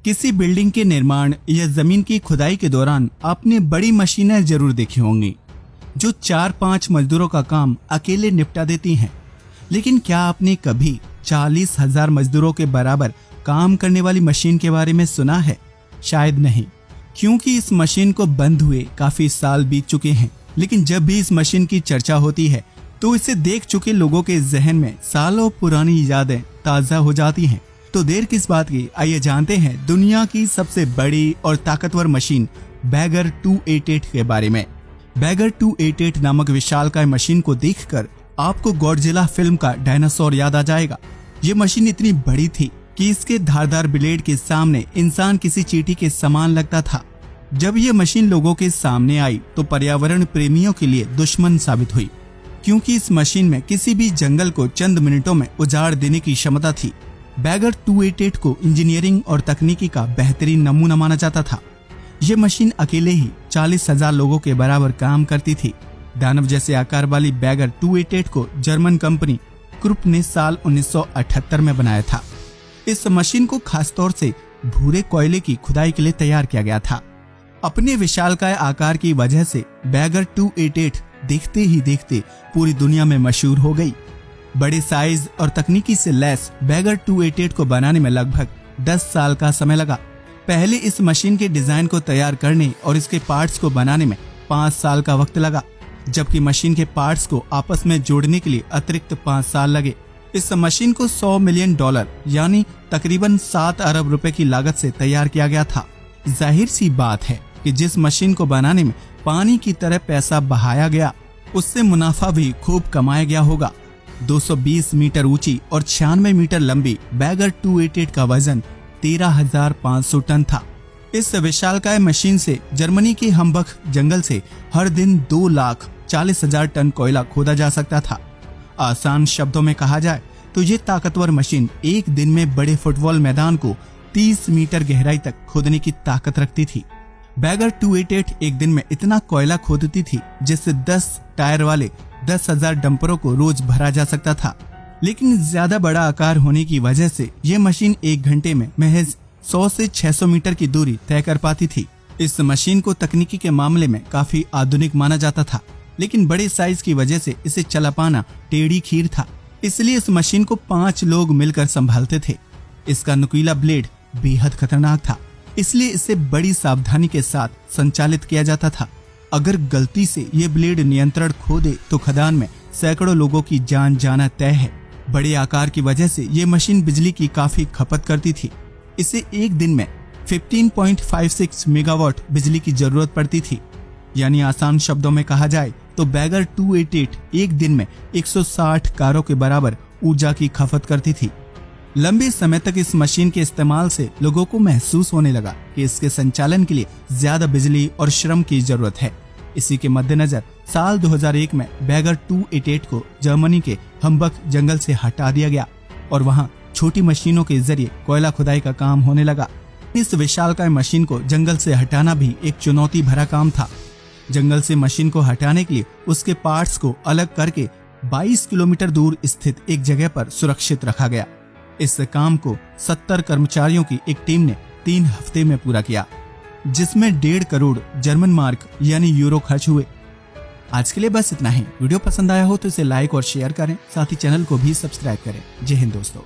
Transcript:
किसी बिल्डिंग के निर्माण या जमीन की खुदाई के दौरान आपने बड़ी मशीनें जरूर देखी होंगी जो 4-5 मजदूरों का काम अकेले निपटा देती हैं। लेकिन क्या आपने कभी 40,000 मजदूरों के बराबर काम करने वाली मशीन के बारे में सुना है? शायद नहीं, क्योंकि इस मशीन को बंद हुए काफी साल बीत चुके हैं। लेकिन जब भी इस मशीन की चर्चा होती है तो इसे देख चुके लोगों के जहन में सालों पुरानी यादें ताजा हो जाती हैं। तो देर किस बात की, आइए जानते हैं दुनिया की सबसे बड़ी और ताकतवर मशीन बैगर 288 के बारे में। बैगर 288 नामक विशालकाय मशीन को देखकर आपको गॉडजिला फिल्म का डायनासोर याद आ जाएगा। ये मशीन इतनी बड़ी थी कि इसके धारदार ब्लेड के सामने इंसान किसी चींटी के समान लगता था। जब ये मशीन लोगों के सामने आई तो पर्यावरण प्रेमियों के लिए दुश्मन साबित हुई, क्योंकि इस मशीन में किसी भी जंगल को चंद मिनटों में उजाड़ देने की क्षमता थी। बैगर 288 को इंजीनियरिंग और तकनीकी का बेहतरीन नमूना माना जाता था। ये मशीन अकेले ही 40,000 लोगों के बराबर काम करती थी। दानव जैसे आकार वाली बैगर 288 को जर्मन कंपनी क्रुप ने साल 1978 में बनाया था। इस मशीन को खासतौर से भूरे कोयले की खुदाई के लिए तैयार किया गया था। अपने विशालकाय आकार की वजह से बैगर 288 देखते ही देखते पूरी दुनिया में मशहूर हो गई। बड़े साइज और तकनीकी से लैस बैगर 288 को बनाने में लगभग 10 साल का समय लगा। पहले इस मशीन के डिजाइन को तैयार करने और इसके पार्ट्स को बनाने में 5 साल का वक्त लगा, जबकि मशीन के पार्ट्स को आपस में जोड़ने के लिए अतिरिक्त 5 साल लगे। इस मशीन को $100 मिलियन यानी तकरीबन 7 अरब रुपए की लागत से तैयार किया गया था। जाहिर सी बात है कि जिस मशीन को बनाने में पानी की तरह पैसा बहाया गया, उससे मुनाफा भी खूब कमाया गया होगा। 220 मीटर ऊंची और 96 मीटर लंबी बैगर 288 का वजन 13,500 टन था। इस विशालकाय मशीन से जर्मनी के हम्बख जंगल से हर दिन 2,40,000 टन कोयला खोदा जा सकता था। आसान शब्दों में कहा जाए तो ये ताकतवर मशीन एक दिन में बड़े फुटबॉल मैदान को 30 मीटर गहराई तक खोदने की ताकत रखती थी। बैगर 288 एक दिन में इतना कोयला खोदती थी जिससे 10 टायर वाले 10,000 डंपरों को रोज भरा जा सकता था। लेकिन ज्यादा बड़ा आकार होने की वजह से यह मशीन एक घंटे में महज 100 से 600 मीटर की दूरी तय कर पाती थी। इस मशीन को तकनीकी के मामले में काफी आधुनिक माना जाता था, लेकिन बड़े साइज की वजह से इसे चला पाना टेढ़ी खीर था। इसलिए इस मशीन को 5 लोग मिलकर संभालते थे। इसका नुकीला ब्लेड बेहद खतरनाक था, इसलिए इसे बड़ी सावधानी के साथ संचालित किया जाता था। अगर गलती से ये ब्लेड नियंत्रण खो दे तो खदान में सैकड़ों लोगों की जान जाना तय है। बड़े आकार की वजह से ये मशीन बिजली की काफी खपत करती थी। इसे एक दिन में 15.56 मेगावाट बिजली की जरूरत पड़ती थी। यानी आसान शब्दों में कहा जाए तो बैगर 288 एक दिन में 160 कारों के बराबर ऊर्जा की खपत करती थी। लंबे समय तक इस मशीन के इस्तेमाल से लोगों को महसूस होने लगा कि इसके संचालन के लिए ज्यादा बिजली और श्रम की जरूरत है। इसी के मद्देनजर साल 2001 में बैगर 288 को जर्मनी के हम्बख जंगल से हटा दिया गया और वहां छोटी मशीनों के जरिए कोयला खुदाई का काम होने लगा। इस विशालकाय मशीन को जंगल से हटाना भी एक चुनौती भरा काम था। जंगल से मशीन को हटाने के लिए उसके पार्ट्स को अलग करके 22 किलोमीटर दूर स्थित एक जगह पर सुरक्षित रखा गया। इस काम को 70 कर्मचारियों की एक टीम ने 3 हफ्ते में पूरा किया, जिसमें 1.5 करोड़ जर्मन मार्क यानी यूरो खर्च हुए। आज के लिए बस इतना ही। वीडियो पसंद आया हो तो इसे लाइक और शेयर करें, साथ ही चैनल को भी सब्सक्राइब करें। जय हिंद दोस्तों।